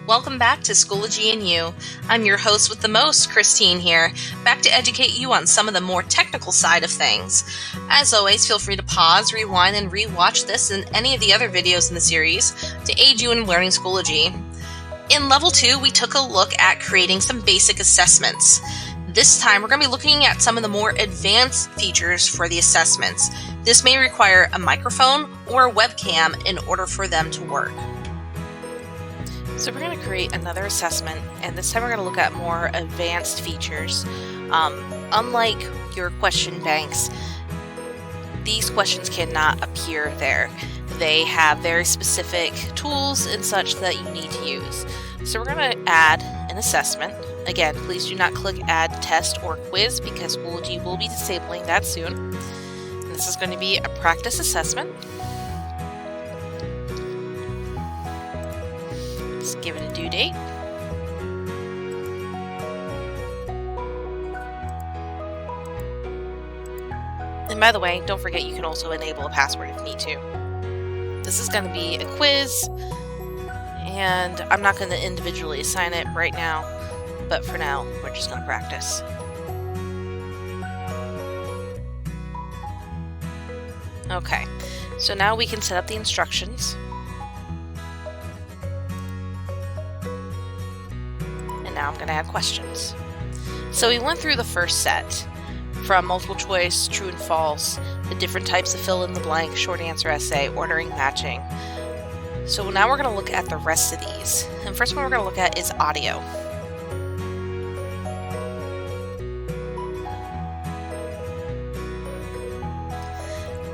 Welcome back to Schoology and You. I'm your host with the most, Christine here, back to educate you on some of the more technical side of things. As always, feel free to pause, rewind, and re-watch this and any of the other videos in the series to aid you in learning Schoology. In Level 2, we took a look at creating some basic assessments. This time, we're going to be looking at some of the more advanced features for the assessments. This may require a microphone or a webcam in order for them to work. So we're going to create another assessment, and this time we're going to look at more advanced features. Unlike your question banks, these questions cannot appear there. They have very specific tools and such that you need to use. So we're going to add an assessment. Again, please do not click add test or quiz because Schoology will be disabling that soon. And this is going to be a practice assessment. Let's give it a due date. And by the way, don't forget you can also enable a password if you need to. This is going to be a quiz, and I'm not going to individually assign it right now, but for now, we're just going to practice. Okay, so now we can set up the instructions. Now I'm going to add questions. So we went through the first set from multiple choice, true and false, the different types of fill in the blank, short answer essay, ordering, matching. So now we're going to look at the rest of these. And first one we're going to look at is audio.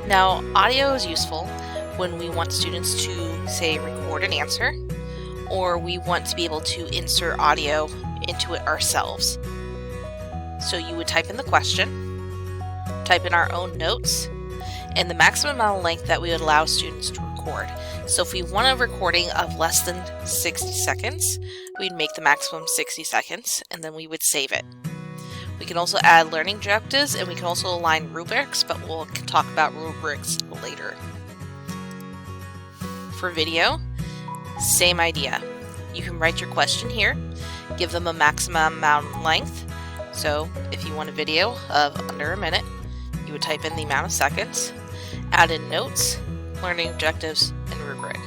Now audio is useful when we want students to, say, record an answer, or we want to be able to insert audio into it ourselves. So you would type in the question, type in our own notes, and the maximum amount of length that we would allow students to record. So if we want a recording of less than 60 seconds, we'd make the maximum 60 seconds, and then we would save it. We can also add learning objectives, and we can also align rubrics, but we'll talk about rubrics later. For video, same idea. You can write your question here, give them a maximum amount of length. So if you want a video of under a minute, you would type in the amount of seconds, add in notes, learning objectives, and rubric.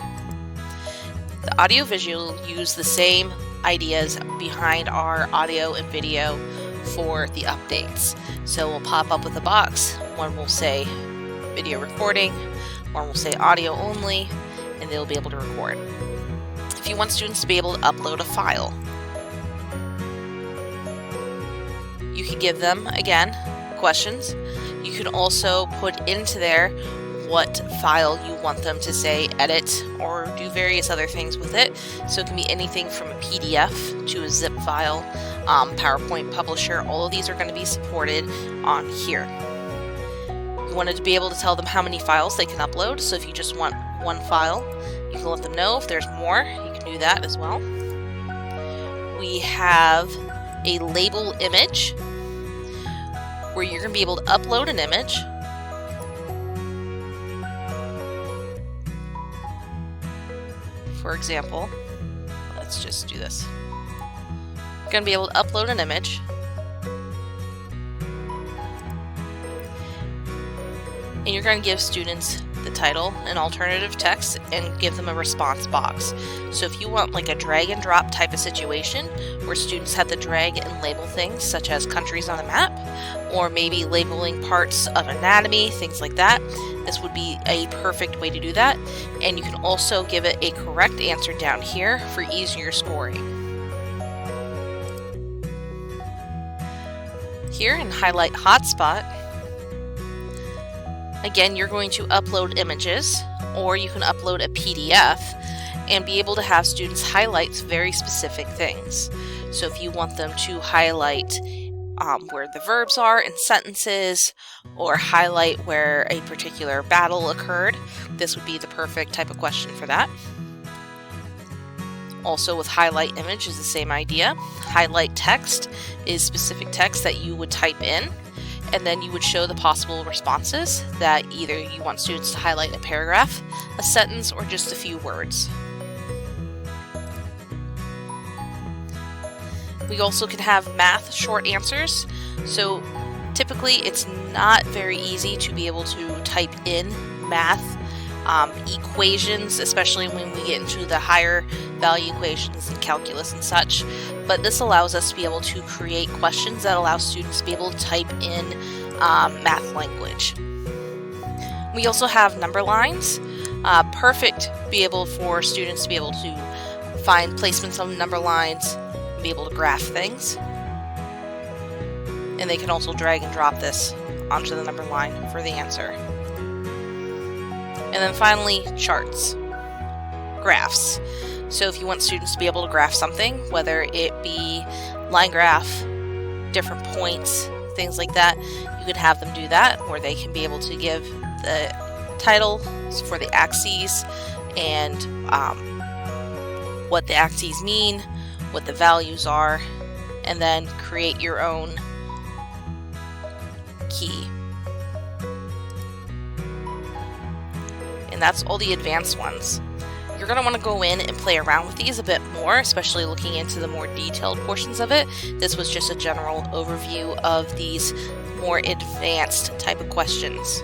The audio visual use the same ideas behind our audio and video for the updates. So we'll pop up with a box. One will say video recording, one will say audio only, and they'll be able to record. If you want students to be able to upload a file, you can give them, again, questions. You can also put into there what file you want them to, say, edit or do various other things with it. So it can be anything from a PDF to a zip file, PowerPoint publisher. All of these are going to be supported on here. You wanted to be able to tell them how many files they can upload. So if you just want one file, you can let them know. If there's more, you can do that as well. We have a label image where you're going to be able to upload an image. For example, let's just do this. You're going to be able to upload an image. And you're going to give students the title and alternative text and give them a response box. So if you want like a drag and drop type of situation where students have to drag and label things such as countries on a map, or maybe labeling parts of anatomy, things like that, this would be a perfect way to do that. And you can also give it a correct answer down here for easier scoring. Here in Highlight Hotspot, again, you're going to upload images, or you can upload a PDF and be able to have students highlight very specific things. So if you want them to highlight where the verbs are in sentences, or highlight where a particular battle occurred, this would be the perfect type of question for that. Also with highlight image is the same idea. Highlight text is specific text that you would type in, and then you would show the possible responses that either you want students to highlight a paragraph, a sentence, or just a few words. We also can have math short answers. So typically it's not very easy to be able to type in math equations, especially when we get into the higher value equations and calculus and such. But this allows us to be able to create questions that allow students to be able to type in math language. We also have number lines. Perfect for students to be able to find placements on number lines, be able to graph things. And they can also drag and drop this onto the number line for the answer. And then finally, charts, graphs. So if you want students to be able to graph something, whether it be line graph, different points, things like that, you could have them do that, where they can be able to give the title for the axes and what the axes mean, what the values are, and then create your own key. And that's all the advanced ones. You're going to want to go in and play around with these a bit more, especially looking into the more detailed portions of it. This was just a general overview of these more advanced type of questions.